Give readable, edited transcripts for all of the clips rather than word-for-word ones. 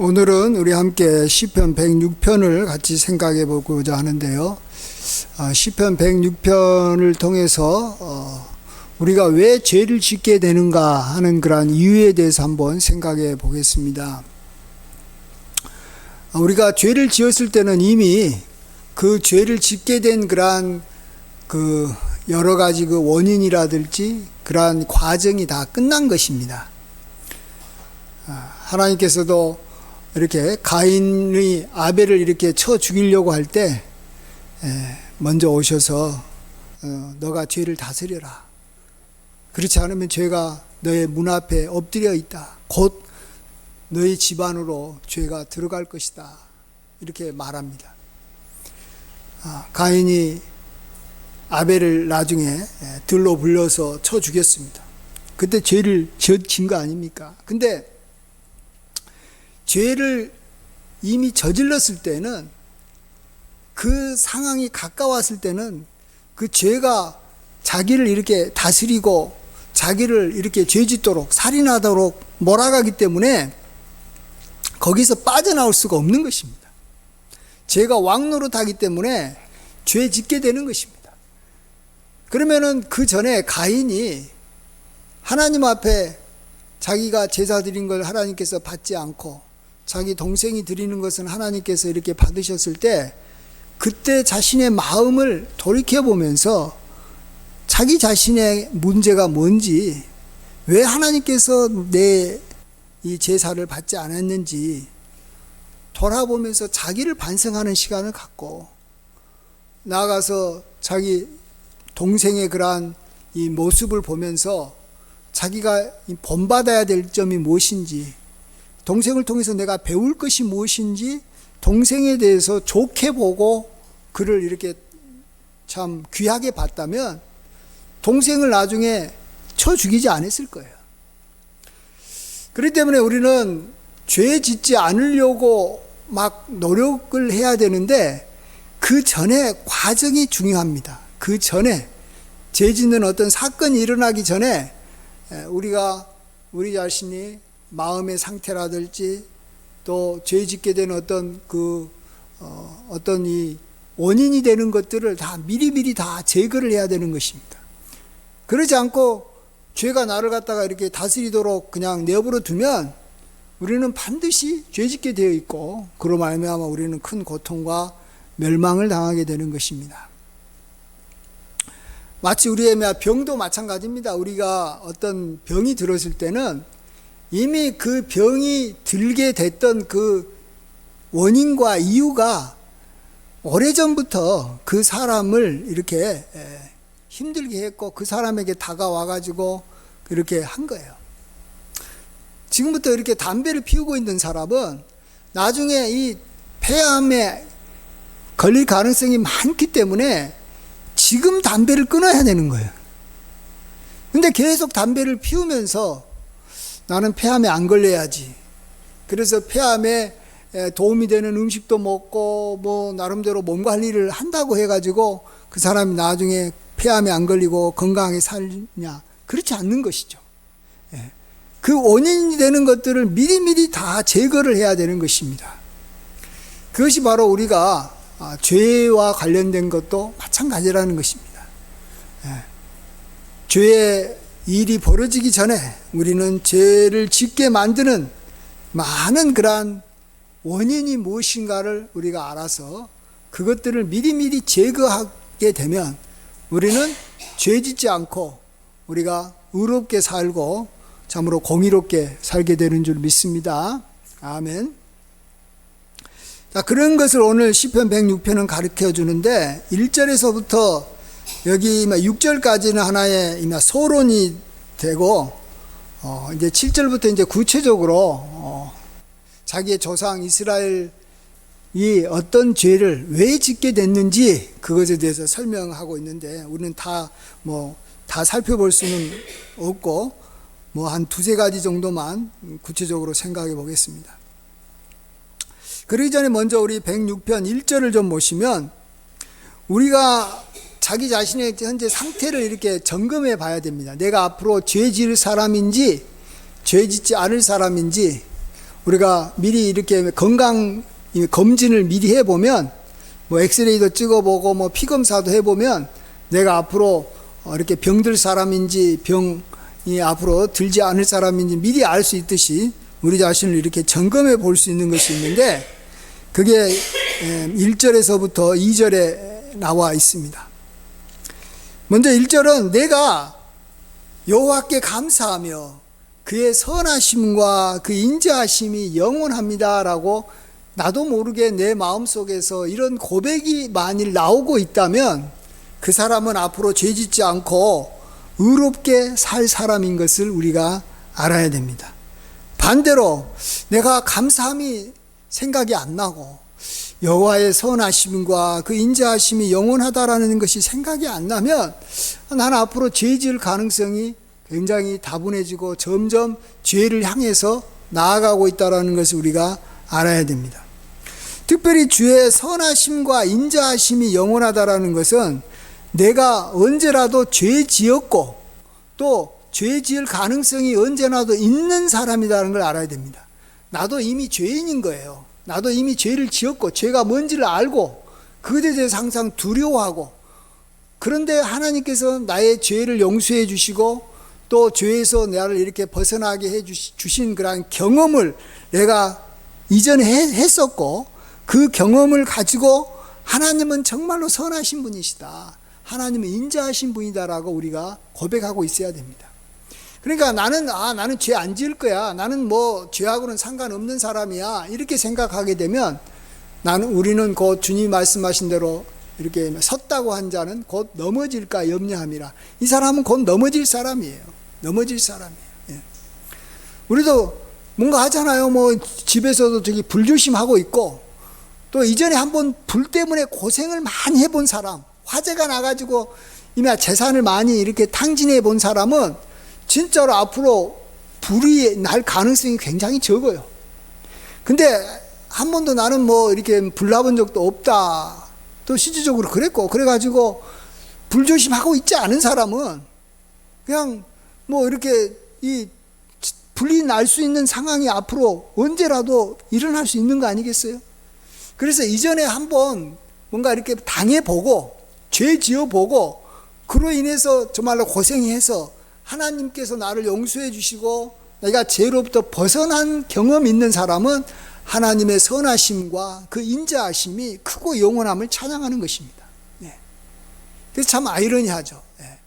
오늘은 우리 함께 시편 106편을 같이 생각해 보고자 하는데요. 시편 106편을 통해서 우리가 왜 죄를 짓게 되는가 하는 그러한 이유에 대해서 한번 생각해 보겠습니다. 우리가 죄를 지었을 때는 이미 그 죄를 짓게 된 그러한 그 여러 가지 그 원인이라든지 그러한 과정이 다 끝난 것입니다. 하나님께서도 이렇게 가인의 아벨을 이렇게 쳐 죽이려고 할 때 먼저 오셔서 너가 죄를 다스려라. 그렇지 않으면 죄가 너의 문 앞에 엎드려 있다. 곧 너의 집안으로 죄가 들어갈 것이다. 이렇게 말합니다. 가인이 아벨을 나중에 들로 불려서 쳐 죽였습니다. 그때 죄를 지은 거 아닙니까? 근데 죄를 이미 저질렀을 때는 그 상황이 가까웠을 때는 그 죄가 자기를 이렇게 다스리고 자기를 이렇게 죄짓도록 살인하도록 몰아가기 때문에 거기서 빠져나올 수가 없는 것입니다. 죄가 왕노릇하기 때문에 죄 짓게 되는 것입니다. 그러면은 그 전에 가인이 하나님 앞에 자기가 제사 드린 걸 하나님께서 받지 않고 자기 동생이 드리는 것은 하나님께서 이렇게 받으셨을 때 그때 자신의 마음을 돌이켜보면서 자기 자신의 문제가 뭔지, 왜 하나님께서 내 이 제사를 받지 않았는지 돌아보면서 자기를 반성하는 시간을 갖고 나아가서 자기 동생의 그러한 이 모습을 보면서 자기가 본받아야 될 점이 무엇인지, 동생을 통해서 내가 배울 것이 무엇인지 동생에 대해서 좋게 보고 그를 이렇게 참 귀하게 봤다면 동생을 나중에 쳐 죽이지 않았을 거예요. 그렇기 때문에 우리는 죄 짓지 않으려고 막 노력을 해야 되는데 그 전에 과정이 중요합니다. 그 전에 죄 짓는 어떤 사건이 일어나기 전에 우리가 우리 자신이 마음의 상태라든지 또 죄 짓게 되는 어떤 어떤 이 원인이 되는 것들을 다 미리미리 다 제거를 해야 되는 것입니다. 그러지 않고 죄가 나를 갖다가 이렇게 다스리도록 그냥 내버려 두면 우리는 반드시 죄 짓게 되어 있고 그로 말미암아 우리는 큰 고통과 멸망을 당하게 되는 것입니다. 마치 우리의 병도 마찬가지입니다. 우리가 어떤 병이 들었을 때는 이미 그 병이 들게 됐던 그 원인과 이유가 오래전부터 그 사람을 이렇게 힘들게 했고 그 사람에게 다가와 가지고 이렇게 한 거예요. 지금부터 이렇게 담배를 피우고 있는 사람은 나중에 이 폐암에 걸릴 가능성이 많기 때문에 지금 담배를 끊어야 되는 거예요. 근데 계속 담배를 피우면서 나는 폐암에 안 걸려야지. 그래서 폐암에 도움이 되는 음식도 먹고 뭐 나름대로 몸 관리를 한다고 해가지고 그 사람이 나중에 폐암에 안 걸리고 건강하게 살냐? 그렇지 않는 것이죠. 그 원인이 되는 것들을 미리미리 다 제거를 해야 되는 것입니다. 그것이 바로 우리가 죄와 관련된 것도 마찬가지라는 것입니다. 죄의 일이 벌어지기 전에 우리는 죄를 짓게 만드는 많은 그러한 원인이 무엇인가를 우리가 알아서 그것들을 미리미리 제거하게 되면 우리는 죄 짓지 않고 우리가 의롭게 살고 참으로 공의롭게 살게 되는 줄 믿습니다. 아멘. 자, 그런 것을 오늘 시편 106편은 가르쳐 주는데 1절에서부터 여기 6절까지는 하나의 소론이 되고 이제 7절부터 이제 구체적으로 자기의 조상 이스라엘이 어떤 죄를 왜 짓게 됐는지 그것에 대해서 설명하고 있는데 우리는 다 살펴볼 수는 없고 한 두세 가지 정도만 구체적으로 생각해 보겠습니다. 그러기 전에 먼저 우리 106편 1절을 좀 보시면 우리가 자기 자신의 현재 상태를 이렇게 점검해 봐야 됩니다. 내가 앞으로 죄 지을 사람인지 죄 짓지 않을 사람인지 우리가 미리 이렇게 건강 검진을 미리 해보면, 뭐 엑스레이도 찍어보고 뭐 피검사도 해보면 내가 앞으로 이렇게 병들 사람인지 병이 앞으로 들지 않을 사람인지 미리 알 수 있듯이 우리 자신을 이렇게 점검해 볼 수 있는 것이 있는데, 그게 1절에서부터 2절에 나와 있습니다. 먼저 1절은 내가 여호와께 감사하며 그의 선하심과 그 인자하심이 영원합니다 라고 나도 모르게 내 마음속에서 이런 고백이 만일 나오고 있다면 그 사람은 앞으로 죄짓지 않고 의롭게 살 사람인 것을 우리가 알아야 됩니다. 반대로 내가 감사함이 생각이 안 나고 여호와의 선하심과 그 인자하심이 영원하다라는 것이 생각이 안 나면 나는 앞으로 죄 지을 가능성이 굉장히 다분해지고 점점 죄를 향해서 나아가고 있다는 것을 우리가 알아야 됩니다. 특별히 주의 선하심과 인자하심이 영원하다라는 것은 내가 언제라도 죄 지었고 또 죄 지을 가능성이 언제나도 있는 사람이라는 걸 알아야 됩니다. 나도 이미 죄인인 거예요. 나도 이미 죄를 지었고 죄가 뭔지를 알고 그것에 대해서 항상 두려워하고, 그런데 하나님께서 나의 죄를 용서해 주시고 또 죄에서 나를 이렇게 벗어나게 해 주신 그런 경험을 내가 이전에 했었고, 그 경험을 가지고 하나님은 정말로 선하신 분이시다, 하나님은 인자하신 분이다라고 우리가 고백하고 있어야 됩니다. 그러니까 나는 죄 안 지을 거야, 나는 뭐 죄하고는 상관없는 사람이야, 이렇게 생각하게 되면 우리는 곧 주님 말씀하신 대로 이렇게 섰다고 한 자는 곧 넘어질까 염려함이라. 이 사람은 곧 넘어질 사람이에요. 넘어질 사람이에요. 예. 우리도 뭔가 하잖아요. 뭐 집에서도 저기 불조심하고 있고, 또 이전에 한번 불 때문에 고생을 많이 해본 사람, 화재가 나가지고 이미 재산을 많이 이렇게 탕진해 본 사람은 진짜로 앞으로 불이 날 가능성이 굉장히 적어요. 근데 한 번도 나는 뭐 이렇게 불 나본 적도 없다, 또 실질적으로 그랬고, 그래가지고 불조심하고 있지 않은 사람은 그냥 뭐 이렇게 이 불이 날 수 있는 상황이 앞으로 언제라도 일어날 수 있는 거 아니겠어요? 그래서 이전에 한번 뭔가 이렇게 당해보고 죄 지어보고 그로 인해서 정말로 고생해서 하나님께서 나를 용서해 주시고 내가 죄로부터 벗어난 경험이 있는 사람은 하나님의 선하심과 그 인자하심이 크고 영원함을 찬양하는 것입니다. 네. 그래서 참 아이러니하죠. 네.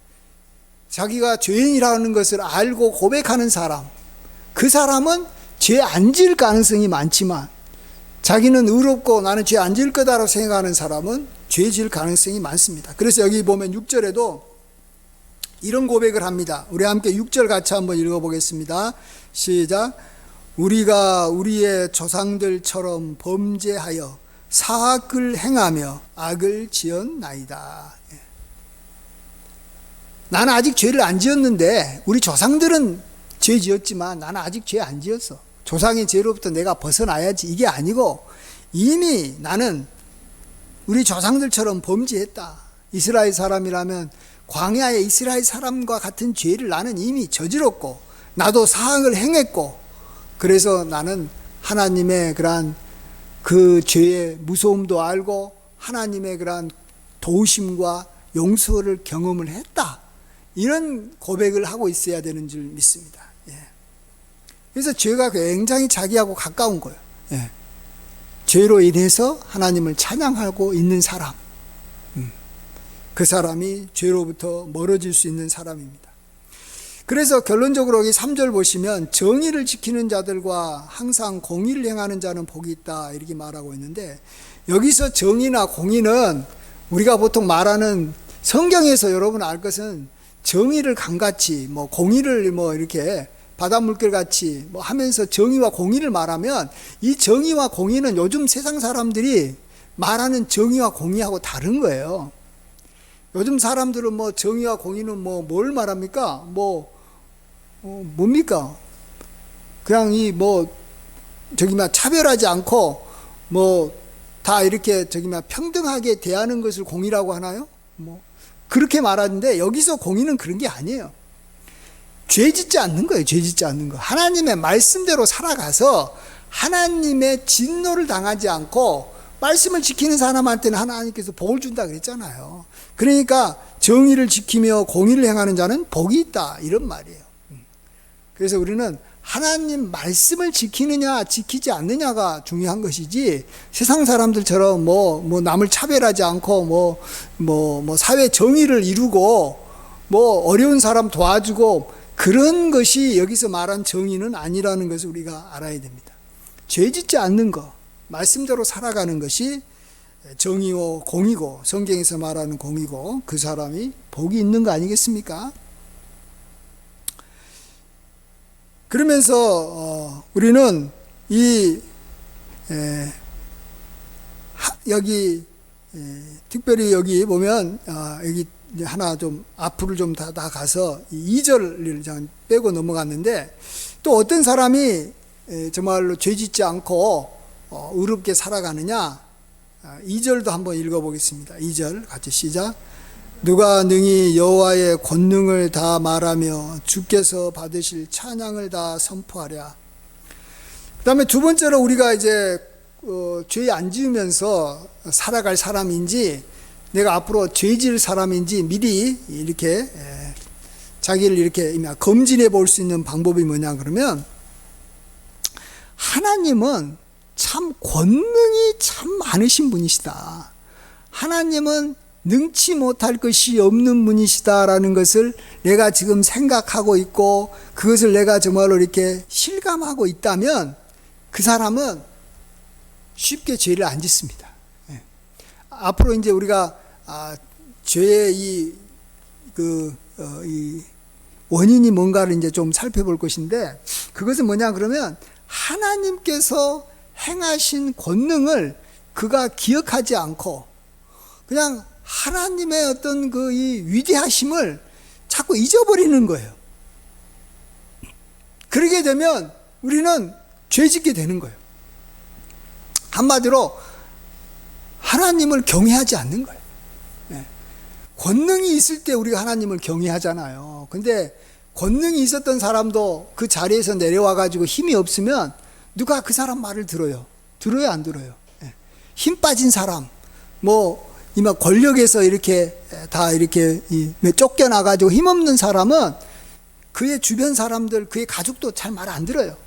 자기가 죄인이라는 것을 알고 고백하는 사람, 그 사람은 죄 안 지을 가능성이 많지만 자기는 의롭고 나는 죄 안 지을 거다라고 생각하는 사람은 죄 지을 가능성이 많습니다. 그래서 여기 보면 6절에도 이런 고백을 합니다. 우리 함께 6절 같이 한번 읽어보겠습니다. 시작. 우리가 우리의 조상들처럼 범죄하여 사악을 행하며 악을 지었나이다. 나는 아직 죄를 안 지었는데, 우리 조상들은 죄 지었지만 나는 아직 죄 안 지었어. 조상의 죄로부터 내가 벗어나야지, 이게 아니고 이미 나는 우리 조상들처럼 범죄했다. 이스라엘 사람이라면 광야의 이스라엘 사람과 같은 죄를 나는 이미 저질렀고 나도 사악을 행했고, 그래서 나는 하나님의 그러한 그 죄의 무서움도 알고 하나님의 그러한 도우심과 용서를 경험을 했다, 이런 고백을 하고 있어야 되는 줄 믿습니다. 예. 그래서 죄가 굉장히 자기하고 가까운 거예요. 예. 죄로 인해서 하나님을 찬양하고 있는 사람, 그 사람이 죄로부터 멀어질 수 있는 사람입니다. 그래서 결론적으로 여기 3절 보시면 정의를 지키는 자들과 항상 공의를 행하는 자는 복이 있다, 이렇게 말하고 있는데, 여기서 정의나 공의는 우리가 보통 말하는, 성경에서 여러분 알 것은 정의를 강같이 뭐 공의를 뭐 이렇게 바닷물결 같이 뭐 하면서 정의와 공의를 말하면, 이 정의와 공의는 요즘 세상 사람들이 말하는 정의와 공의하고 다른 거예요. 요즘 사람들은 뭐 정의와 공의는 뭐 뭘 말합니까? 뭡니까? 그냥 이 뭐 저기 막 차별하지 않고 뭐 다 이렇게 저기 막 평등하게 대하는 것을 공의라고 하나요? 뭐 그렇게 말하는데, 여기서 공의는 그런 게 아니에요. 죄 짓지 않는 거예요. 죄 짓지 않는 거. 하나님의 말씀대로 살아가서 하나님의 진노를 당하지 않고 말씀을 지키는 사람한테는 하나님께서 복을 준다 그랬잖아요. 그러니까 정의를 지키며 공의를 행하는 자는 복이 있다, 이런 말이에요. 그래서 우리는 하나님 말씀을 지키느냐 지키지 않느냐가 중요한 것이지, 세상 사람들처럼 뭐 남을 차별하지 않고 사회 정의를 이루고 어려운 사람 도와주고, 그런 것이 여기서 말한 정의는 아니라는 것을 우리가 알아야 됩니다. 죄 짓지 않는 것, 말씀대로 살아가는 것이 정의고 공이고, 성경에서 말하는 공이고, 그 사람이 복이 있는 거 아니겠습니까? 그러면서 우리는 여기 특별히 여기 보면 여기 하나 좀 앞으로 좀 다 가서 2절을 빼고 넘어갔는데, 또 어떤 사람이 정말로 죄짓지 않고 의롭게 살아가느냐, 2절도 한번 읽어보겠습니다. 2절 같이 시작. 누가 능히 여호와의 권능을 다 말하며 주께서 받으실 찬양을 다 선포하랴. 그 다음에 두 번째로 우리가 이제 죄 안 지으면서 살아갈 사람인지, 내가 앞으로 죄 지을 사람인지 미리 이렇게 자기를 이렇게 검진해 볼 수 있는 방법이 뭐냐 그러면, 하나님은 참 권능이 참 많으신 분이시다, 하나님은 능치 못할 것이 없는 분이시다라는 것을 내가 지금 생각하고 있고, 그것을 내가 정말로 이렇게 실감하고 있다면 그 사람은 쉽게 죄를 안 짓습니다. 앞으로 이제 우리가 죄의 이 원인이 뭔가를 이제 좀 살펴볼 것인데, 그것은 뭐냐 그러면, 하나님께서 행하신 권능을 그가 기억하지 않고 그냥 하나님의 어떤 이 위대하심을 자꾸 잊어버리는 거예요. 그러게 되면 우리는 죄 짓게 되는 거예요. 한마디로 하나님을 경외하지 않는 거예요. 권능이 있을 때 우리가 하나님을 경외하잖아요. 근데 권능이 있었던 사람도 그 자리에서 내려와 가지고 힘이 없으면 누가 그 사람 말을 들어요? 들어요, 안 들어요? 힘 빠진 사람, 이만 권력에서 이렇게 다 이렇게 쫓겨나 가지고 힘없는 사람은 그의 주변 사람들, 그의 가족도 잘 말 안 들어요.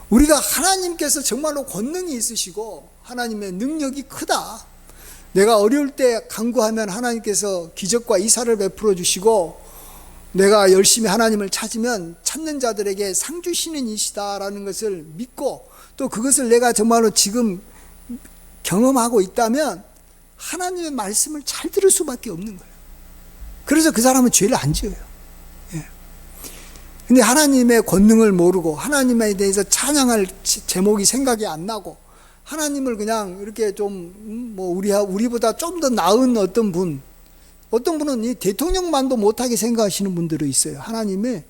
우리가 하나님께서 정말로 권능이 있으시고 하나님의 능력이 크다, 내가 어려울 때 간구하면 하나님께서 기적과 이사를 베풀어 주시고, 내가 열심히 하나님을 찾으면 찾는 자들에게 상 주시는 이시다라는 것을 믿고, 또 그것을 내가 정말로 지금 경험하고 있다면 하나님의 말씀을 잘 들을 수밖에 없는 거예요. 그래서 그 사람은 죄를 안 지어요. 근데 하나님의 권능을 모르고 하나님에 대해서 찬양할 제목이 생각이 안 나고, 하나님을 그냥 이렇게 좀 우리보다 좀 더 나은 어떤 분은 이 대통령만도 못하게 생각하시는 분들이 있어요. 하나님의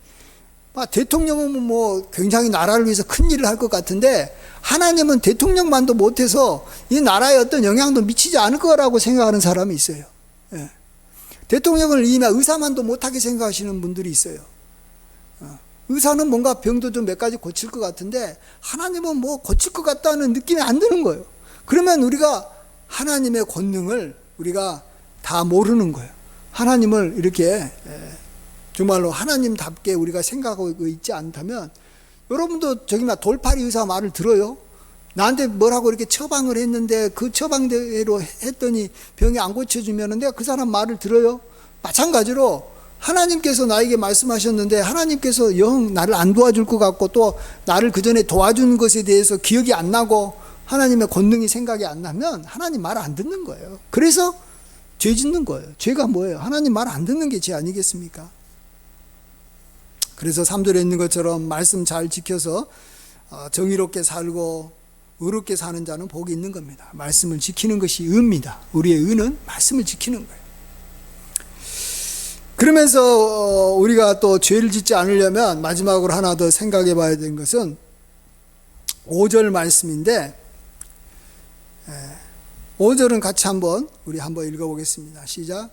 대통령은 굉장히 나라를 위해서 큰 일을 할 것 같은데, 하나님은 대통령만도 못해서 이 나라에 어떤 영향도 미치지 않을 거라고 생각하는 사람이 있어요. 대통령을 의사만도 못하게 생각하시는 분들이 있어요. 의사는 뭔가 병도 좀 몇 가지 고칠 것 같은데, 하나님은 고칠 것 같다는 느낌이 안 드는 거예요. 그러면 우리가 하나님의 권능을 우리가 다 모르는 거예요. 하나님을 이렇게 정말로 하나님답게 우리가 생각하고 있지 않다면, 여러분도 돌팔이 의사 말을 들어요? 나한테 뭐라고 이렇게 처방을 했는데 그 처방대로 했더니 병이 안 고쳐지면 내가 그 사람 말을 들어요? 마찬가지로 하나님께서 나에게 말씀하셨는데 하나님께서 영 나를 안 도와줄 것 같고, 또 나를 그 전에 도와준 것에 대해서 기억이 안 나고 하나님의 권능이 생각이 안 나면 하나님 말을 안 듣는 거예요. 그래서 죄 짓는 거예요. 죄가 뭐예요? 하나님 말 안 듣는 게 죄 아니겠습니까? 그래서 3절에 있는 것처럼 말씀 잘 지켜서 정의롭게 살고 의롭게 사는 자는 복이 있는 겁니다. 말씀을 지키는 것이 의입니다. 우리의 의는 말씀을 지키는 거예요. 그러면서 우리가 또 죄를 짓지 않으려면 마지막으로 하나 더 생각해 봐야 되는 것은 5절 말씀인데, 5절은 같이 우리 한번 읽어보겠습니다. 시작.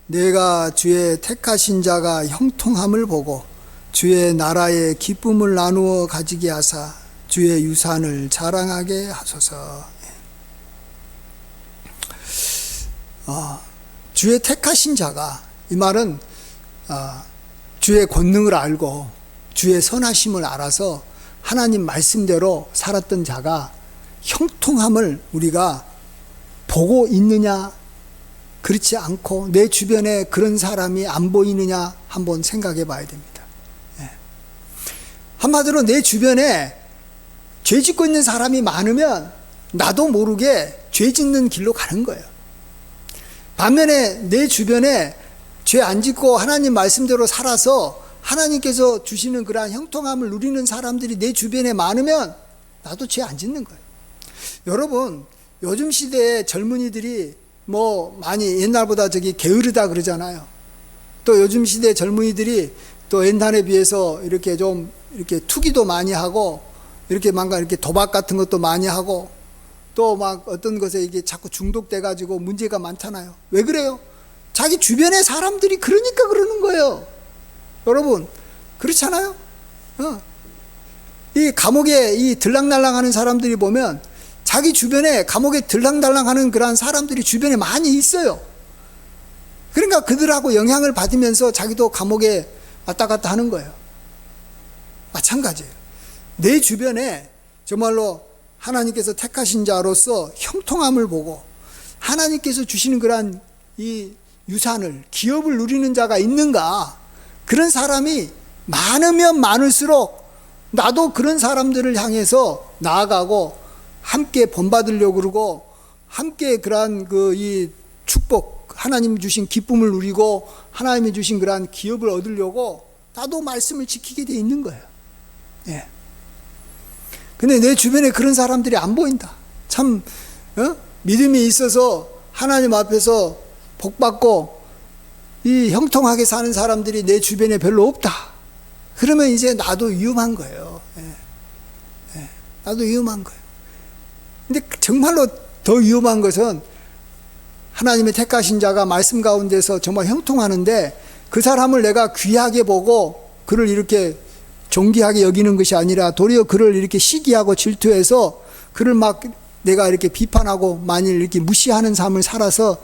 내가 주의 택하신 자가 형통함을 보고 주의 나라의 기쁨을 나누어 가지게 하사 주의 유산을 자랑하게 하소서. 주의 택하신 자가, 이 말은 주의 권능을 알고 주의 선하심을 알아서 하나님 말씀대로 살았던 자가 형통함을 우리가 보고 있느냐, 그렇지 않고 내 주변에 그런 사람이 안 보이느냐 한번 생각해 봐야 됩니다. 한마디로 내 주변에 죄 짓고 있는 사람이 많으면 나도 모르게 죄 짓는 길로 가는 거예요. 반면에 내 주변에 죄 안 짓고 하나님 말씀대로 살아서 하나님께서 주시는 그러한 형통함을 누리는 사람들이 내 주변에 많으면 나도 죄 안 짓는 거예요. 여러분, 요즘 시대에 젊은이들이 많이 옛날보다 게으르다 그러잖아요. 또 요즘 시대 젊은이들이 또 옛날에 비해서 이렇게 좀 이렇게 투기도 많이 하고 이렇게 뭔가 이렇게 도박 같은 것도 많이 하고 또 막 어떤 것에 이게 자꾸 중독돼 가지고 문제가 많잖아요. 왜 그래요? 자기 주변의 사람들이 그러니까 그러는 거예요. 여러분, 그렇잖아요? 이 감옥에 이 들락날락하는 사람들이 보면 자기 주변에 감옥에 들락날락하는 그러한 사람들이 주변에 많이 있어요. 그러니까 그들하고 영향을 받으면서 자기도 감옥에 왔다 갔다 하는 거예요. 마찬가지예요. 내 주변에 정말로 하나님께서 택하신 자로서 형통함을 보고 하나님께서 주시는 그러한 이 유산을, 기업을 누리는 자가 있는가? 그런 사람이 많으면 많을수록 나도 그런 사람들을 향해서 나아가고 함께 본받으려고 그러고 함께 그러한 이 축복, 하나님이 주신 기쁨을 누리고 하나님이 주신 그러한 기업을 얻으려고 나도 말씀을 지키게 돼 있는 거예요. 예. 근데 내 주변에 그런 사람들이 안 보인다. 참 믿음이 있어서 하나님 앞에서 복받고 이 형통하게 사는 사람들이 내 주변에 별로 없다. 그러면 이제 나도 위험한 거예요. 나도 위험한 거예요. 근데 정말로 더 위험한 것은 하나님의 택하신 자가 말씀 가운데서 정말 형통하는데 그 사람을 내가 귀하게 보고 그를 이렇게 존귀하게 여기는 것이 아니라 도리어 그를 이렇게 시기하고 질투해서 그를 막 내가 이렇게 비판하고 만일 이렇게 무시하는 삶을 살아서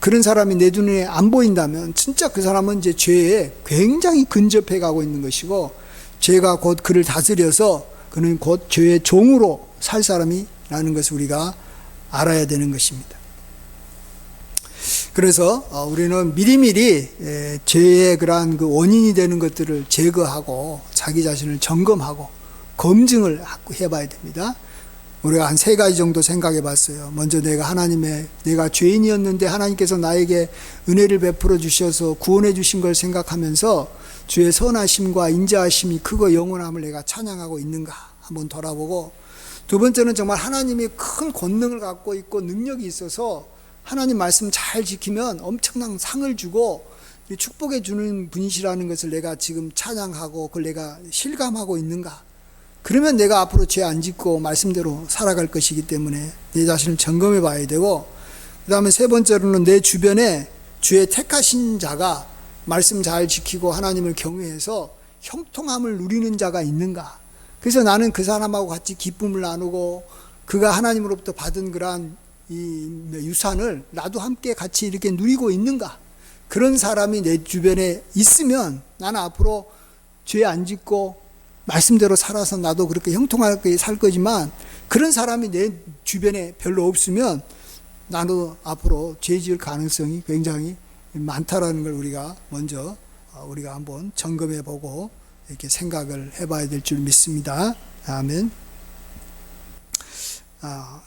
그런 사람이 내 눈에 안 보인다면 진짜 그 사람은 이제 죄에 굉장히 근접해 가고 있는 것이고 죄가 곧 그를 다스려서 그는 곧 죄의 종으로 살 사람이라는 것을 우리가 알아야 되는 것입니다. 그래서 우리는 미리미리 죄의 그러한 그 원인이 되는 것들을 제거하고 자기 자신을 점검하고 검증을 해봐야 됩니다. 우리가 한 3가지 정도 생각해 봤어요. 먼저 내가 죄인이었는데 하나님께서 나에게 은혜를 베풀어 주셔서 구원해 주신 걸 생각하면서 주의 선하심과 인자하심이 크고 영원함을 내가 찬양하고 있는가 한번 돌아보고, 두 번째는 정말 하나님이 큰 권능을 갖고 있고 능력이 있어서 하나님 말씀 잘 지키면 엄청난 상을 주고 축복해 주는 분이시라는 것을 내가 지금 찬양하고 그걸 내가 실감하고 있는가. 그러면 내가 앞으로 죄 안 짓고 말씀대로 살아갈 것이기 때문에 내 자신을 점검해 봐야 되고, 그 다음에 3번째로는 내 주변에 주의 택하신 자가 말씀 잘 지키고 하나님을 경외해서 형통함을 누리는 자가 있는가. 그래서 나는 그 사람하고 같이 기쁨을 나누고 그가 하나님으로부터 받은 그러한 이 유산을 나도 함께 같이 이렇게 누리고 있는가. 그런 사람이 내 주변에 있으면 나는 앞으로 죄 안 짓고 말씀대로 살아서 나도 그렇게 형통하게 살 거지만, 그런 사람이 내 주변에 별로 없으면 나도 앞으로 죄 지을 가능성이 굉장히 많다라는 걸 우리가 먼저 우리가 한번 점검해 보고 이렇게 생각을 해봐야 될 줄 믿습니다. 아멘.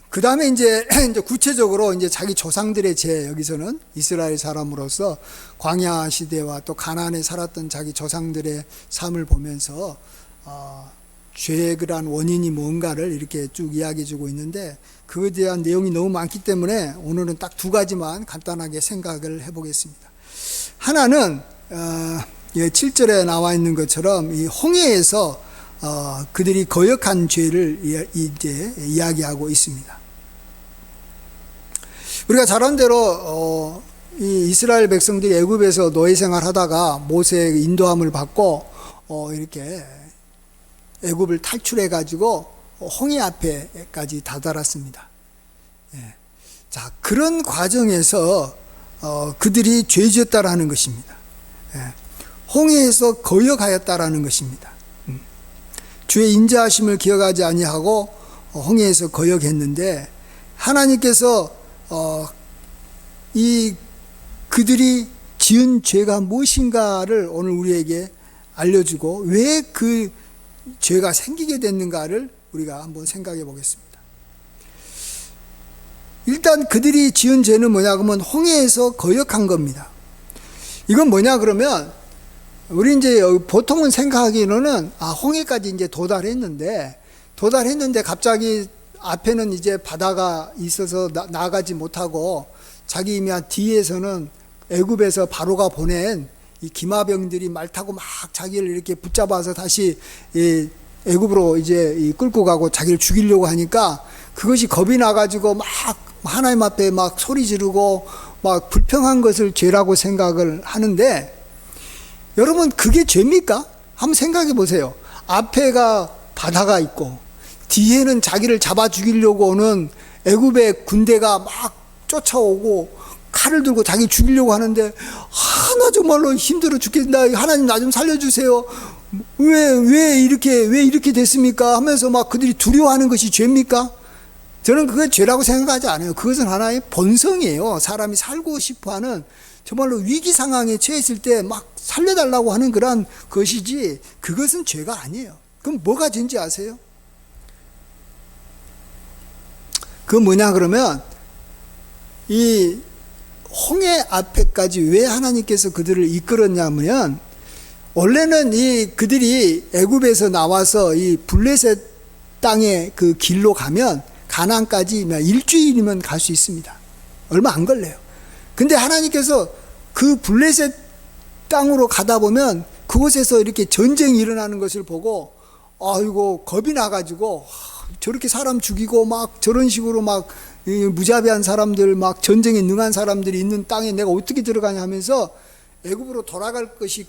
그 다음에 이제 구체적으로 이제 자기 조상들의 죄, 여기서는 이스라엘 사람으로서 광야 시대와 또 가나안에 살았던 자기 조상들의 삶을 보면서 죄의 그러한 원인이 뭔가를 이렇게 쭉 이야기해 주고 있는데, 그에 대한 내용이 너무 많기 때문에 오늘은 딱 2가지만 간단하게 생각을 해보겠습니다. 하나는 7절에 나와 있는 것처럼 이 홍해에서 그들이 거역한 죄를 이제 이야기하고 있습니다. 우리가 잘 아는 대로 이 이스라엘 백성들이 애굽에서 노예 생활하다가 모세의 인도함을 받고 이렇게 애굽을 탈출해 가지고 홍해 앞에까지 다다랐습니다. 자, 그런 과정에서 그들이 죄지었다라는 것입니다. 홍해에서 거역하였다라는 것입니다. 주의 인자하심을 기억하지 아니하고 홍해에서 거역했는데, 하나님께서 이 그들이 지은 죄가 무엇인가를 오늘 우리에게 알려주고 왜 그 죄가 생기게 됐는가를 우리가 한번 생각해 보겠습니다. 일단 그들이 지은 죄는 뭐냐 그러면 홍해에서 거역한 겁니다. 이건 뭐냐 그러면 우리 이제 보통은 생각하기로는 홍해까지 이제 도달했는데 갑자기 앞에는 이제 바다가 있어서 나가지 못하고 자기 이미 뒤에서는 애굽에서 바로가 보낸 이 기마병들이 말 타고 막 자기를 이렇게 붙잡아서 다시 애굽으로 이제 끌고 가고 자기를 죽이려고 하니까 그것이 겁이 나가지고 막 하나님 앞에 막 소리 지르고 막 불평한 것을 죄라고 생각을 하는데, 여러분 그게 죄입니까? 한번 생각해 보세요. 앞에가 바다가 있고 뒤에는 자기를 잡아 죽이려고 오는 애굽의 군대가 막 쫓아오고 칼을 들고 자기 죽이려고 하는데, 나 정말로 힘들어 죽겠다. 하나님 나 좀 살려주세요. 왜 이렇게 됐습니까? 하면서 막 그들이 두려워하는 것이 죄입니까? 저는 그게 죄라고 생각하지 않아요. 그것은 하나의 본성이에요. 사람이 살고 싶어 하는, 정말로 위기 상황에 처했을 때 막 살려달라고 하는 그런 것이지, 그것은 죄가 아니에요. 그럼 뭐가 죄인지 아세요? 그 뭐냐 그러면, 이 홍해 앞에까지 왜 하나님께서 그들을 이끌었냐면, 원래는 그들이 애굽에서 나와서 이 블레셋 땅의 그 길로 가면 가나안까지 일주일이면 갈 수 있습니다. 얼마 안 걸려요. 근데 하나님께서 그 블레셋 땅으로 가다 보면 그곳에서 이렇게 전쟁이 일어나는 것을 보고 아이고 겁이 나가지고 저렇게 사람 죽이고 막 저런 식으로 막 무자비한 사람들, 막 전쟁에 능한 사람들이 있는 땅에 내가 어떻게 들어가냐 하면서 애굽으로 돌아갈 것이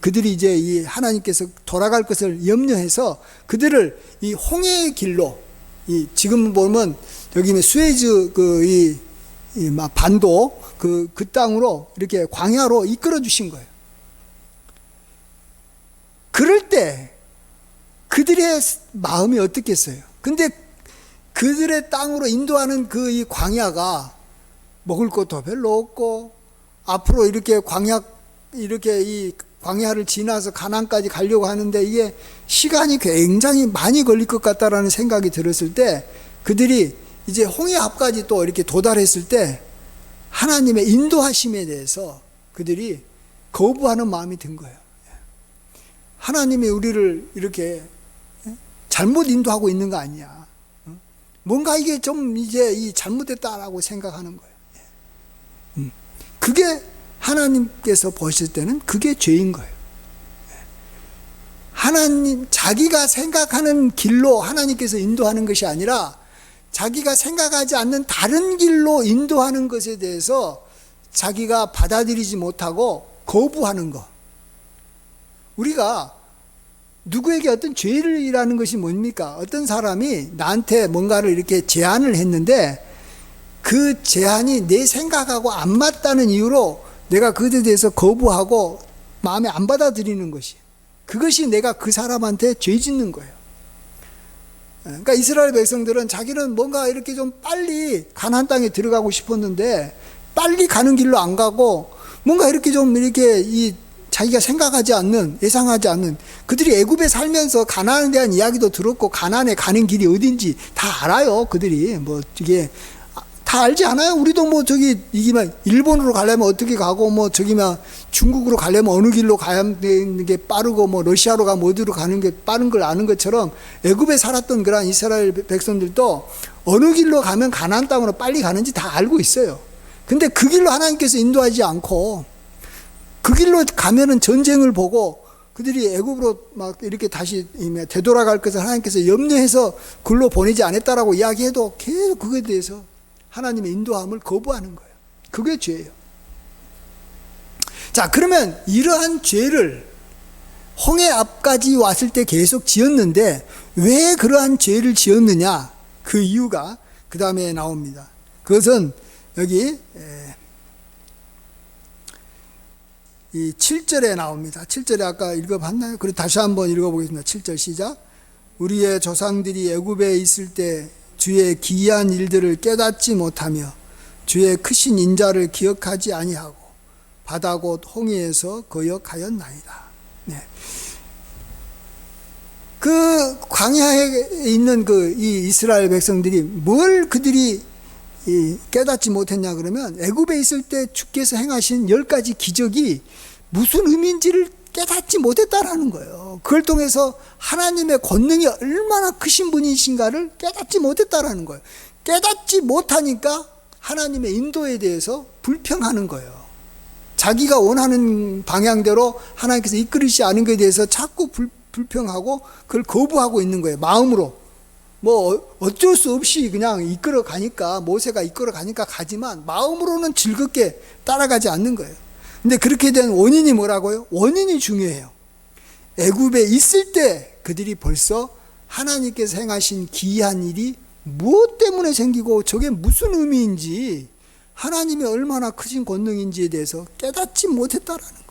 그들이 이제 이 하나님께서 돌아갈 것을 염려해서 그들을 이 홍해의 길로, 지금 보면 여기 수에즈 반도 그 땅으로 이렇게 광야로 이끌어 주신 거예요. 그럴 때 그들의 마음이 어떻겠어요? 근데 그들의 땅으로 인도하는 이 광야가 먹을 것도 별로 없고, 앞으로 이렇게 이 광야를 지나서 가나안까지 가려고 하는데 이게 시간이 굉장히 많이 걸릴 것 같다라는 생각이 들었을 때, 그들이 이제 홍해 앞까지 또 이렇게 도달했을 때 하나님의 인도하심에 대해서 그들이 거부하는 마음이 든 거예요. 하나님이 우리를 이렇게 잘못 인도하고 있는 거 아니야. 뭔가 이게 좀 이제 잘못됐다라고 생각하는 거예요. 그게 하나님께서 보실 때는 그게 죄인 거예요. 자기가 생각하는 길로 하나님께서 인도하는 것이 아니라 자기가 생각하지 않는 다른 길로 인도하는 것에 대해서 자기가 받아들이지 못하고 거부하는 것. 우리가 누구에게 어떤 죄를 일하는 것이 뭡니까? 어떤 사람이 나한테 뭔가를 이렇게 제안을 했는데 그 제안이 내 생각하고 안 맞다는 이유로 내가 그것에 대해서 거부하고 마음에 안 받아들이는 것이, 그것이 내가 그 사람한테 죄 짓는 거예요. 그러니까 이스라엘 백성들은 자기는 뭔가 이렇게 좀 빨리 가나안 땅에 들어가고 싶었는데 빨리 가는 길로 안 가고 뭔가 이렇게 좀 이렇게 자기가 생각하지 않는, 예상하지 않는, 그들이 애굽에 살면서 가나안에 대한 이야기도 들었고 가나안에 가는 길이 어딘지 다 알아요. 그들이 이게 다 알지 않아요? 우리도 이게 일본으로 가려면 어떻게 가고 중국으로 가려면 어느 길로 가야 되는 게 빠르고 러시아로 가면 어디로 가는 게 빠른 걸 아는 것처럼 애굽에 살았던 그런 이스라엘 백성들도 어느 길로 가면 가나안 땅으로 빨리 가는지 다 알고 있어요. 근데 그 길로 하나님께서 인도하지 않고 그 길로 가면은 전쟁을 보고 그들이 애굽으로 막 이렇게 다시 되돌아갈 것을 하나님께서 염려해서 글로 보내지 않았다라고 이야기해도 계속 그거에 대해서 하나님의 인도함을 거부하는 거예요. 그게 죄예요. 자, 그러면 이러한 죄를 홍해 앞까지 왔을 때 계속 지었는데 왜 그러한 죄를 지었느냐, 그 이유가 그 다음에 나옵니다. 그것은 여기 이 7절에 나옵니다. 7절에 아까 읽어봤나요? 그리고 다시 한번 읽어보겠습니다. 7절 시작. 우리의 조상들이 애굽에 있을 때 주의 기이한 일들을 깨닫지 못하며 주의 크신 인자를 기억하지 아니하고 바다 곧 홍해에서 거역하였나이다. 네. 그 광야에 있는 이 이스라엘 백성들이 뭘 그들이 깨닫지 못했냐 그러면 애굽에 있을 때 주께서 행하신 10가지 기적이 무슨 의미인지를 깨닫지 못했다라는 거예요. 그걸 통해서 하나님의 권능이 얼마나 크신 분이신가를 깨닫지 못했다라는 거예요. 깨닫지 못하니까 하나님의 인도에 대해서 불평하는 거예요. 자기가 원하는 방향대로 하나님께서 이끌으시지 않은 것에 대해서 자꾸 불평하고 그걸 거부하고 있는 거예요. 마음으로. 뭐 어쩔 수 없이 그냥 이끌어 가니까, 모세가 이끌어 가니까 가지만 마음으로는 즐겁게 따라가지 않는 거예요. 근데 그렇게 된 원인이 뭐라고요? 원인이 중요해요. 애굽에 있을 때 그들이 벌써 하나님께서 행하신 기이한 일이 무엇 때문에 생기고 저게 무슨 의미인지, 하나님이 얼마나 크신 권능인지에 대해서 깨닫지 못했다라는 거예요.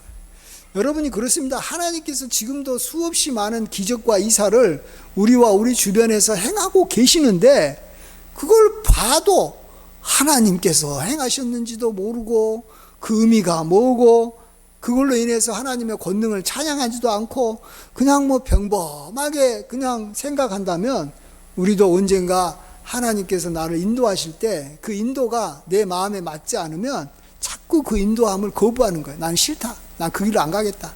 여러분이 그렇습니다. 하나님께서 지금도 수없이 많은 기적과 이사를 우리와 우리 주변에서 행하고 계시는데 그걸 봐도 하나님께서 행하셨는지도 모르고 그 의미가 뭐고 그걸로 인해서 하나님의 권능을 찬양하지도 않고 그냥 뭐 평범하게 그냥 생각한다면 우리도 언젠가 하나님께서 나를 인도하실 때 그 인도가 내 마음에 맞지 않으면 자꾸 그 인도함을 거부하는 거예요. 난 싫다. 난 그 길로 안 가겠다.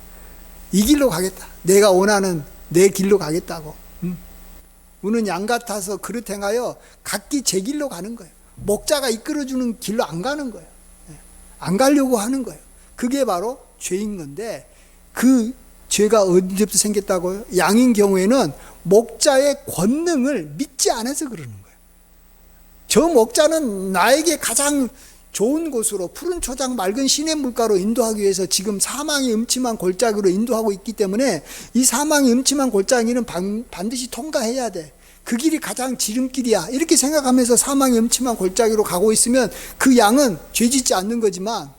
이 길로 가겠다. 내가 원하는 내 길로 가겠다고. 우는 양 같아서 그릇 행하여 각기 제 길로 가는 거예요. 목자가 이끌어주는 길로 안 가는 거예요. 안 가려고 하는 거예요. 그게 바로 죄인 건데, 그 죄가 언제부터 생겼다고요? 양인 경우에는 목자의 권능을 믿지 않아서 그러는 거예요. 저 목자는 나에게 가장 좋은 곳으로, 푸른 초장 맑은 시냇물가로 인도하기 위해서 지금 사망의 음침한 골짜기로 인도하고 있기 때문에 이 사망의 음침한 골짜기는 반드시 통과해야 돼. 그 길이 가장 지름길이야. 이렇게 생각하면서 사망의 음침한 골짜기로 가고 있으면 그 양은 죄짓지 않는 거지만,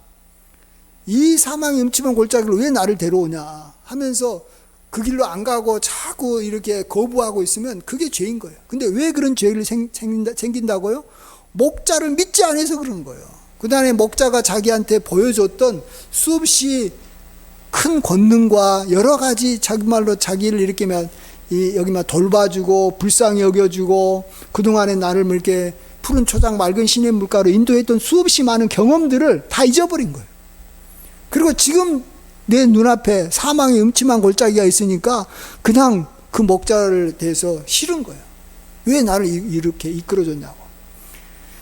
이 사망의 음침한 골짜기로 왜 나를 데려오냐 하면서 그 길로 안 가고 자꾸 이렇게 거부하고 있으면 그게 죄인 거예요. 근데 왜 그런 죄를 생긴다고요? 목자를 믿지 않아서 그런 거예요. 그 다음에 목자가 자기한테 보여줬던 수없이 큰 권능과 여러 가지 자기 말로 자기를 이렇게 여기만 돌봐주고 불쌍히 여겨주고 그동안에 나를 이렇게 푸른 초장 맑은 시냇물가로 인도했던 수없이 많은 경험들을 다 잊어버린 거예요. 그리고 지금 내 눈앞에 사망의 음침한 골짜기가 있으니까 그냥 그 목자를 대해서 싫은 거예요. 왜 나를 이렇게 이끌어줬냐고.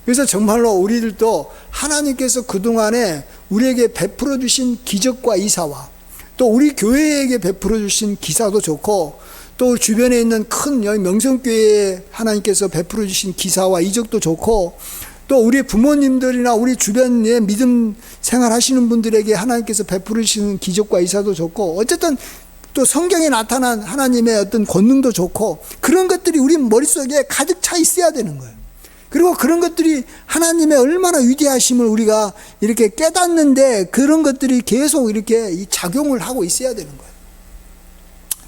그래서 정말로 우리들도 하나님께서 그동안에 우리에게 베풀어 주신 기적과 이사와 또 우리 교회에게 베풀어 주신 기사도 좋고 또 주변에 있는 큰 명성교회에 하나님께서 베풀어 주신 기사와 이적도 좋고 또 우리 부모님들이나 우리 주변에 믿음 생활하시는 분들에게 하나님께서 베풀으시는 기적과 이사도 좋고 어쨌든 또 성경에 나타난 하나님의 어떤 권능도 좋고 그런 것들이 우리 머릿속에 가득 차 있어야 되는 거예요. 그리고 그런 것들이 하나님의 얼마나 위대하심을 우리가 이렇게 깨닫는데 그런 것들이 계속 이렇게 작용을 하고 있어야 되는 거예요.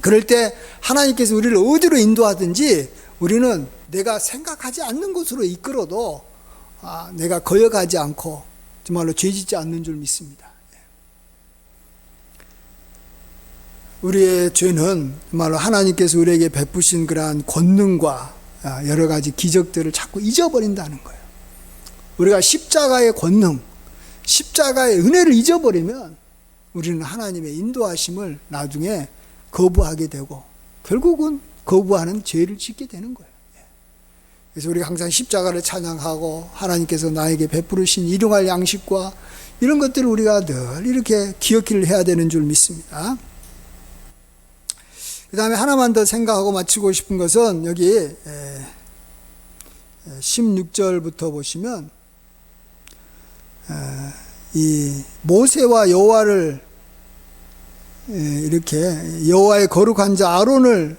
그럴 때 하나님께서 우리를 어디로 인도하든지 우리는 내가 생각하지 않는 곳으로 이끌어도 내가 거역하지 않고 정말로 죄짓지 않는 줄 믿습니다. 우리의 죄는 정말로 하나님께서 우리에게 베푸신 그러한 권능과 여러 가지 기적들을 자꾸 잊어버린다는 거예요. 우리가 십자가의 권능, 십자가의 은혜를 잊어버리면 우리는 하나님의 인도하심을 나중에 거부하게 되고 결국은 거부하는 죄를 짓게 되는 거예요. 그래서 우리가 항상 십자가를 찬양하고 하나님께서 나에게 베푸르신 일용할 양식과 이런 것들을 우리가 늘 이렇게 기억을 해야 되는 줄 믿습니다. 그 다음에 하나만 더 생각하고 마치고 싶은 것은 여기 16절부터 보시면 이 모세와 여호와를 이렇게 여호와의 거룩한 자 아론을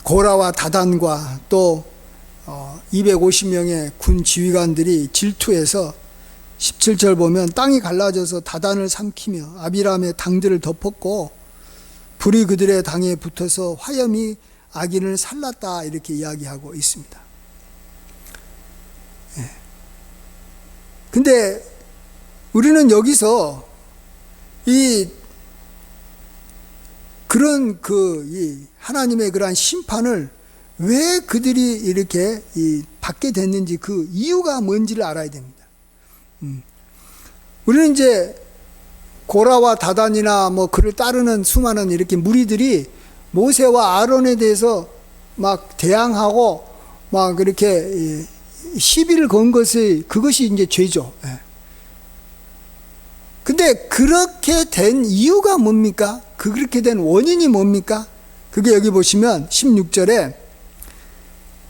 고라와 다단과 또 250명의 군 지휘관들이 질투해서 17절 보면 땅이 갈라져서 다단을 삼키며 아비람의 당들을 덮었고 불이 그들의 당에 붙어서 화염이 악인을 살랐다 이렇게 이야기하고 있습니다. 근데 우리는 여기서 이 하나님의 그러한 심판을 왜 그들이 이렇게 받게 됐는지 그 이유가 뭔지를 알아야 됩니다. 우리는 이제 고라와 다단이나 뭐 그를 따르는 수많은 이렇게 무리들이 모세와 아론에 대해서 막 대항하고 막 그렇게 시비를 건 그것이 이제 죄죠. 근데 그렇게 된 이유가 뭡니까? 그렇게 된 원인이 뭡니까? 그게 여기 보시면 16절에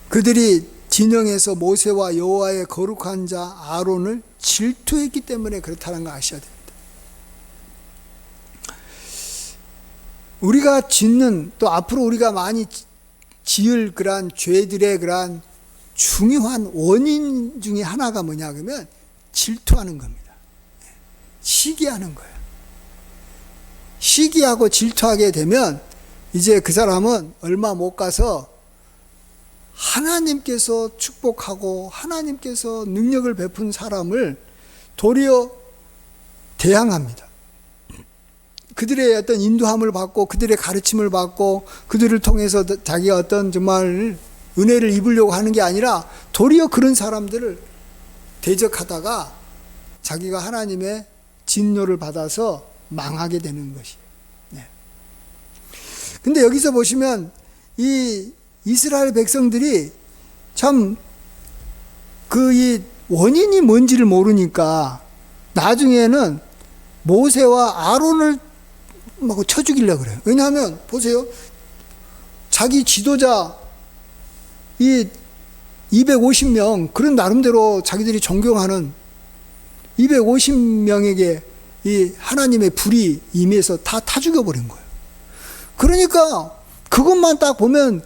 그들이 진영에서 모세와 여호와의 거룩한 자 아론을 질투했기 때문에 그렇다는 거 아셔야 됩니다. 우리가 짓는 또 앞으로 우리가 많이 지을 그러한 죄들의 그러한 중요한 원인 중에 하나가 뭐냐 그러면 질투하는 겁니다. 시기하는 거예요. 시기하고 질투하게 되면 이제 그 사람은 얼마 못 가서 하나님께서 축복하고 하나님께서 능력을 베푼 사람을 도리어 대항합니다. 그들의 어떤 인도함을 받고 그들의 가르침을 받고 그들을 통해서 자기가 어떤 정말 은혜를 입으려고 하는 게 아니라 도리어 그런 사람들을 대적하다가 자기가 하나님의 진노를 받아서 망하게 되는 것이에요. 근데 여기서 보시면 이 이스라엘 백성들이 참 이 원인이 뭔지를 모르니까 나중에는 모세와 아론을 막 쳐 죽이려고 그래요. 왜냐하면 보세요. 자기 지도자 이 250명 그런 나름대로 자기들이 존경하는 250명에게 이 하나님의 불이 임해서 다 죽여버린 거예요. 그러니까 그것만 딱 보면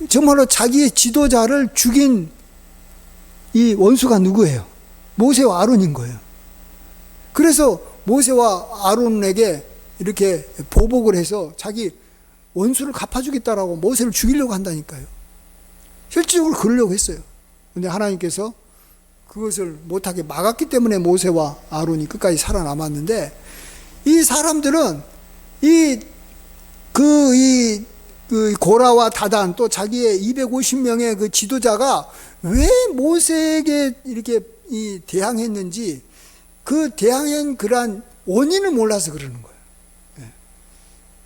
정말로 자기의 지도자를 죽인 이 원수가 누구예요? 모세와 아론인 거예요. 그래서 모세와 아론에게 이렇게 보복을 해서 자기 원수를 갚아주겠다라고 모세를 죽이려고 한다니까요. 실질적으로 그러려고 했어요. 근데 하나님께서 그것을 못하게 막았기 때문에 모세와 아론이 끝까지 살아남았는데 이 사람들은 그 고라와 다단 또 자기의 250명의 그 지도자가 왜 모세에게 이렇게 대항했는지 그 대항한 그러한 원인을 몰라서 그러는 거예요.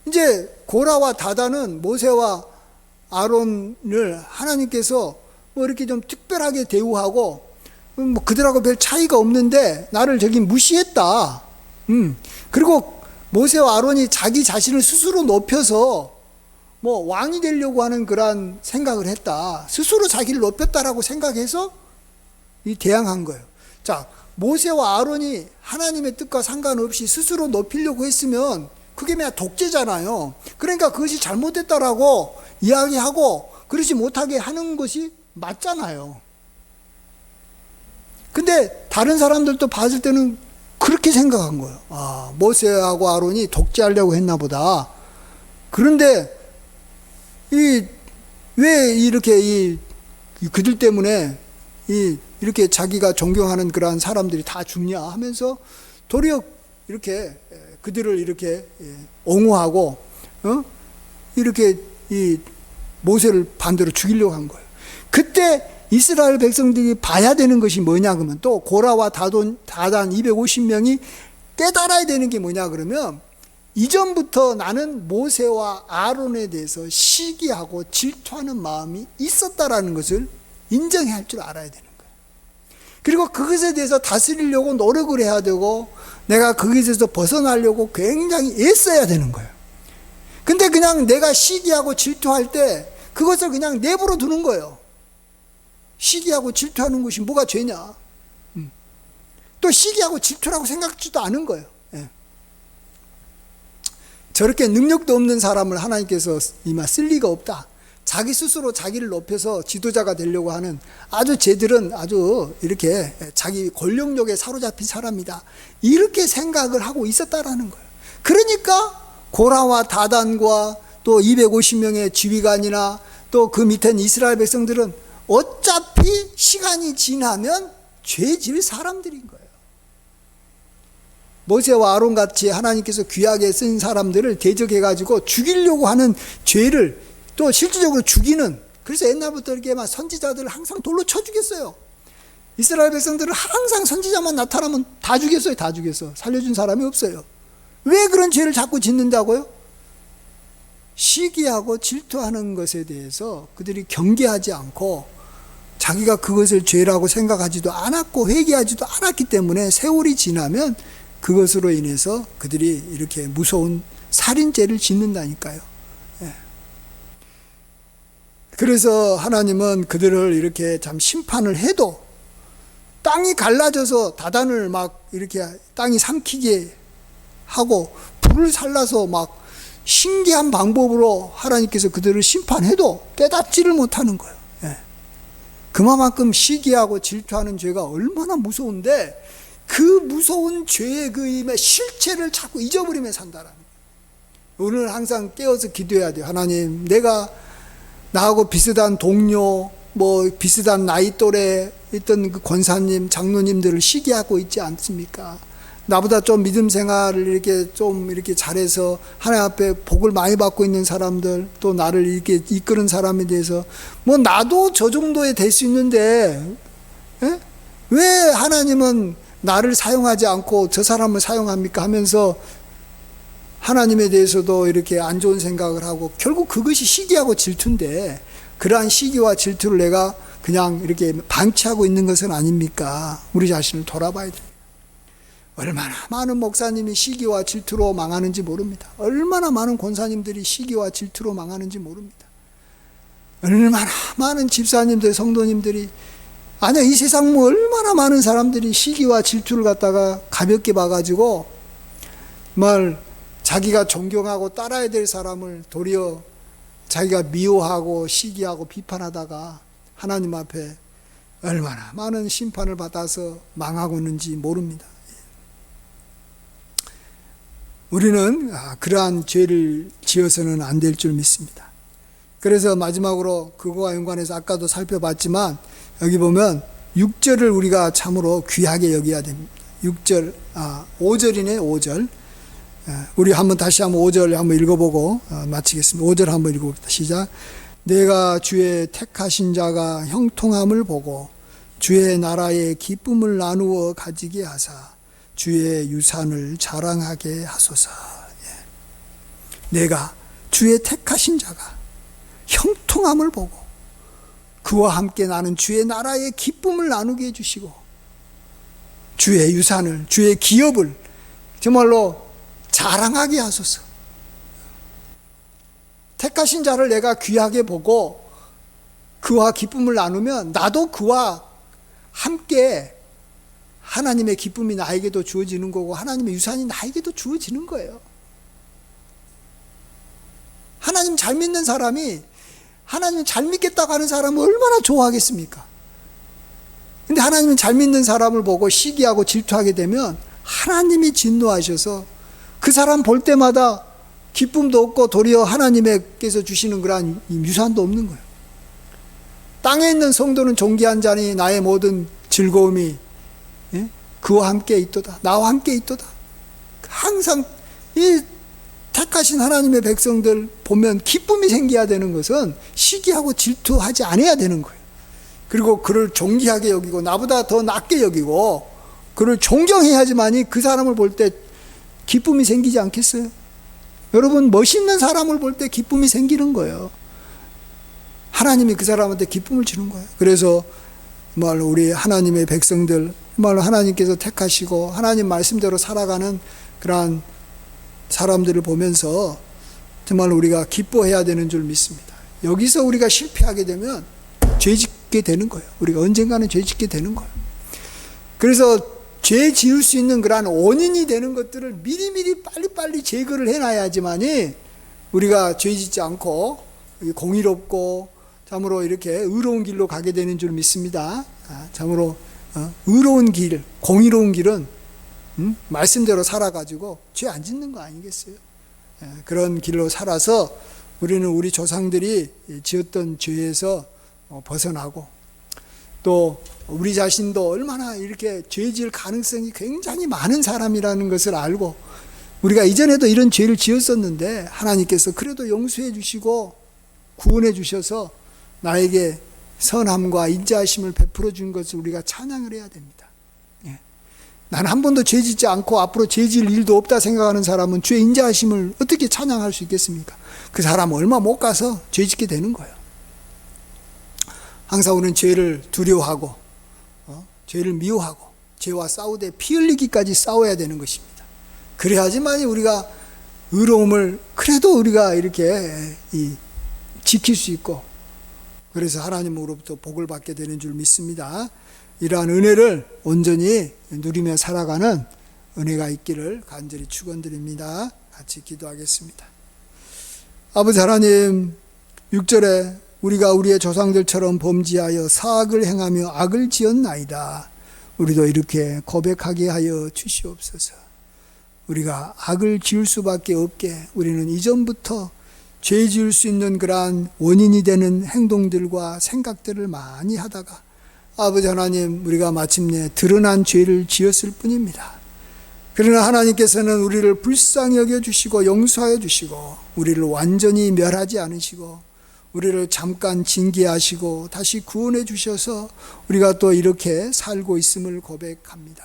이제 고라와 다단은 모세와 아론을 하나님께서 뭐 이렇게 좀 특별하게 대우하고 뭐 그들하고 별 차이가 없는데 나를 저기 무시했다. 그리고 모세와 아론이 자기 자신을 스스로 높여서 뭐 왕이 되려고 하는 그러한 생각을 했다. 스스로 자기를 높였다라고 생각해서 대항한 거예요. 자, 모세와 아론이 하나님의 뜻과 상관없이 스스로 높이려고 했으면 그게 그냥 독재잖아요. 그러니까 그것이 잘못됐다라고 이야기하고 그러지 못하게 하는 것이 맞잖아요. 근데 다른 사람들도 봤을 때는 그렇게 생각한 거예요. 아, 모세하고 아론이 독재하려고 했나 보다. 그런데 왜 이렇게 그들 때문에 이렇게 자기가 존경하는 그러한 사람들이 다 죽냐 하면서 도리어 이렇게 그들을 이렇게 옹호하고 이렇게 모세를 반대로 죽이려고 한 거예요. 그때 이스라엘 백성들이 봐야 되는 것이 뭐냐 그러면 또 고라와 다단 250명이 깨달아야 되는 게 뭐냐 그러면 이전부터 나는 모세와 아론에 대해서 시기하고 질투하는 마음이 있었다라는 것을 인정해야 할 줄 알아야 되는 거예요. 그리고 그것에 대해서 다스리려고 노력을 해야 되고 내가 거기에서 벗어나려고 굉장히 애써야 되는 거예요. 근데 그냥 내가 시기하고 질투할 때 그것을 그냥 내버려 두는 거예요. 시기하고 질투하는 것이 뭐가 죄냐? 또 시기하고 질투라고 생각지도 않은 거예요. 저렇게 능력도 없는 사람을 하나님께서 이마 쓸 리가 없다. 자기 스스로 자기를 높여서 지도자가 되려고 하는 아주 쟤들은 아주 이렇게 자기 권력욕에 사로잡힌 사람이다. 이렇게 생각을 하고 있었다라는 거예요. 그러니까 고라와 다단과 또 250명의 지휘관이나 또 그 밑에 이스라엘 백성들은 어차피 시간이 지나면 죄질 사람들인 거예요. 모세와 아론 같이 하나님께서 귀하게 쓴 사람들을 대적해가지고 죽이려고 하는 죄를 또 실질적으로 죽이는, 그래서 옛날부터 이렇게 막 선지자들을 항상 돌로 쳐 죽였어요. 이스라엘 백성들을 항상 선지자만 나타나면 다 죽였어요. 다 죽였어. 살려준 사람이 없어요. 왜 그런 죄를 자꾸 짓는다고요? 시기하고 질투하는 것에 대해서 그들이 경계하지 않고 자기가 그것을 죄라고 생각하지도 않았고 회개하지도 않았기 때문에 세월이 지나면 그것으로 인해서 그들이 이렇게 무서운 살인죄를 짓는다니까요. 예. 그래서 하나님은 그들을 이렇게 참 심판을 해도 땅이 갈라져서 다단을 막 이렇게 땅이 삼키게 하고 불을 살라서 막 신기한 방법으로 하나님께서 그들을 심판해도 깨닫지를 못하는 거예요. 예. 그만큼 시기하고 질투하는 죄가 얼마나 무서운데 그 무서운 죄의 그 힘의 실체를 자꾸 잊어버리며 산다라는 거예요. 오늘 항상 깨어서 기도해야 돼요. 하나님, 내가 나하고 비슷한 동료, 뭐 비슷한 나이 또래 있던 그 권사님, 장로님들을 시기하고 있지 않습니까? 나보다 좀 믿음 생활을 이렇게 좀 이렇게 잘해서 하나님 앞에 복을 많이 받고 있는 사람들, 또 나를 이렇게 이끄는 사람에 대해서 뭐 나도 저 정도에 될 수 있는데, 에? 왜 하나님은 나를 사용하지 않고 저 사람을 사용합니까? 하면서 하나님에 대해서도 이렇게 안 좋은 생각을 하고, 결국 그것이 시기하고 질투인데, 그러한 시기와 질투를 내가 그냥 이렇게 방치하고 있는 것은 아닙니까? 우리 자신을 돌아봐야 돼요. 얼마나 많은 목사님이 시기와 질투로 망하는지 모릅니다. 얼마나 많은 권사님들이 시기와 질투로 망하는지 모릅니다. 얼마나 많은 집사님들, 성도님들이, 아니야, 이 세상 뭐 얼마나 많은 사람들이 시기와 질투를 갖다가 가볍게 봐가지고 자기가 존경하고 따라야 될 사람을 도리어 자기가 미워하고 시기하고 비판하다가 하나님 앞에 얼마나 많은 심판을 받아서 망하고 있는지 모릅니다. 우리는 그러한 죄를 지어서는 안 될 줄 믿습니다. 그래서 마지막으로 그거와 연관해서 아까도 살펴봤지만 여기 보면 6절을 우리가 참으로 귀하게 여겨야 됩니다. 6절, 5절이네, 5절. 우리 다시 한번 5절 한번 읽어보고 마치겠습니다. 5절 한번 읽어봅시다. 시작. 내가 주의 택하신 자가 형통함을 보고 주의 나라의 기쁨을 나누어 가지게 하사 주의 유산을 자랑하게 하소서. 내가 주의 택하신 자가 형통함을 보고 그와 함께 나는 주의 나라의 기쁨을 나누게 해주시고 주의 유산을, 주의 기업을 정말로 자랑하게 하소서. 택하신 자를 내가 귀하게 보고 그와 기쁨을 나누면 나도 그와 함께 하나님의 기쁨이 나에게도 주어지는 거고 하나님의 유산이 나에게도 주어지는 거예요. 하나님 잘 믿는 사람이 하나님 잘 믿겠다고 하는 사람을 얼마나 좋아하겠습니까? 근데 하나님은 잘 믿는 사람을 보고 시기하고 질투하게 되면 하나님이 진노하셔서 그 사람 볼 때마다 기쁨도 없고 도리어 하나님께서 주시는 그러한 유산도 없는 거예요. 땅에 있는 성도는 존귀한 자니 나의 모든 즐거움이 그와 함께 있도다. 나와 함께 있도다. 항상 이 택하신 하나님의 백성들 보면 기쁨이 생겨야 되는 것은 시기하고 질투하지 않아야 되는 거예요. 그리고 그를 존귀하게 여기고 나보다 더 낮게 여기고 그를 존경해야지만이 그 사람을 볼 때 기쁨이 생기지 않겠어요? 여러분, 멋있는 사람을 볼 때 기쁨이 생기는 거예요. 하나님이 그 사람한테 기쁨을 주는 거예요. 그래서 정말 우리 하나님의 백성들, 정말 하나님께서 택하시고 하나님 말씀대로 살아가는 그러한 사람들을 보면서 정말 우리가 기뻐해야 되는 줄 믿습니다. 여기서 우리가 실패하게 되면 죄 짓게 되는 거예요. 우리가 언젠가는 죄 짓게 되는 거예요. 그래서 죄 지을 수 있는 그러한 원인이 되는 것들을 미리미리 빨리빨리 제거를 해놔야지만이 우리가 죄 짓지 않고 공의롭고 참으로 이렇게 의로운 길로 가게 되는 줄 믿습니다. 참으로 의로운 길, 공의로운 길은 말씀대로 살아가지고 죄 안 짓는 거 아니겠어요? 그런 길로 살아서 우리는 우리 조상들이 지었던 죄에서 벗어나고 또 우리 자신도 얼마나 이렇게 죄 지을 가능성이 굉장히 많은 사람이라는 것을 알고 우리가 이전에도 이런 죄를 지었었는데 하나님께서 그래도 용서해 주시고 구원해 주셔서 나에게 선함과 인자하심을 베풀어 준 것을 우리가 찬양을 해야 됩니다. 난 한 번도 죄 짓지 않고 앞으로 죄 지을 일도 없다 생각하는 사람은 죄 인자하심을 어떻게 찬양할 수 있겠습니까? 그 사람은 얼마 못 가서 죄 짓게 되는 거예요. 항상 우리는 죄를 두려워하고 죄를 미워하고 죄와 싸우되 피 흘리기까지 싸워야 되는 것입니다. 그래야지만 우리가 의로움을 그래도 우리가 이렇게 지킬 수 있고 그래서 하나님으로부터 복을 받게 되는 줄 믿습니다. 이러한 은혜를 온전히 누리며 살아가는 은혜가 있기를 간절히 축원드립니다. 같이 기도하겠습니다. 아버지 하나님, 6절에 우리가 우리의 조상들처럼 범죄하여 사악을 행하며 악을 지었나이다. 우리도 이렇게 고백하게 하여 주시옵소서. 우리가 악을 지을 수밖에 없게 우리는 이전부터 죄 지을 수 있는 그러한 원인이 되는 행동들과 생각들을 많이 하다가 아버지 하나님, 우리가 마침내 드러난 죄를 지었을 뿐입니다. 그러나 하나님께서는 우리를 불쌍히 여겨주시고 용서하여 주시고 우리를 완전히 멸하지 않으시고 우리를 잠깐 징계하시고 다시 구원해 주셔서 우리가 또 이렇게 살고 있음을 고백합니다.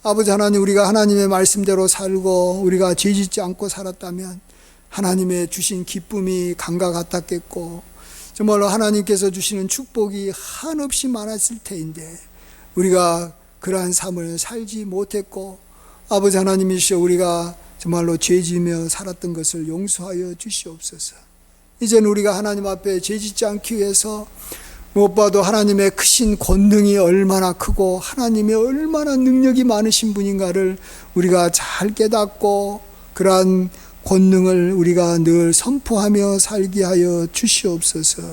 아버지 하나님, 우리가 하나님의 말씀대로 살고 우리가 죄짓지 않고 살았다면 하나님의 주신 기쁨이 강과 같았겠고 정말로 하나님께서 주시는 축복이 한없이 많았을 테인데 우리가 그러한 삶을 살지 못했고 아버지 하나님이시여 우리가 정말로 죄지며 살았던 것을 용서하여 주시옵소서. 이제는 우리가 하나님 앞에 죄짓지 않기 위해서 무엇보다도 하나님의 크신 권능이 얼마나 크고 하나님의 얼마나 능력이 많으신 분인가를 우리가 잘 깨닫고 그러한 권능을 우리가 늘 선포하며 살게 하여 주시옵소서.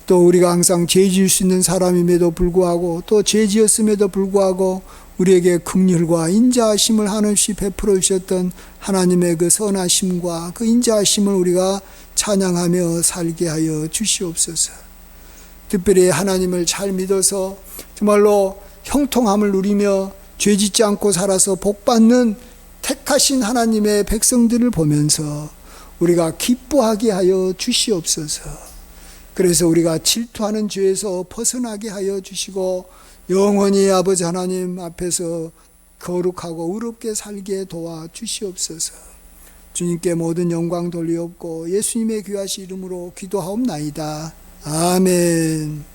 또 우리가 항상 죄 지을 수 있는 사람임에도 불구하고 또 죄 지었음에도 불구하고 우리에게 긍휼과 인자하심을 한없이 베풀어 주셨던 하나님의 그 선하심과 그 인자하심을 우리가 찬양하며 살게 하여 주시옵소서. 특별히 하나님을 잘 믿어서 정말로 형통함을 누리며 죄 짓지 않고 살아서 복받는 택하신 하나님의 백성들을 보면서 우리가 기뻐하게 하여 주시옵소서. 그래서 우리가 질투하는 죄에서 벗어나게 하여 주시고 영원히 아버지 하나님 앞에서 거룩하고 의롭게 살게 도와 주시옵소서. 주님께 모든 영광 돌리옵고 예수님의 귀하신 이름으로 기도하옵나이다. 아멘.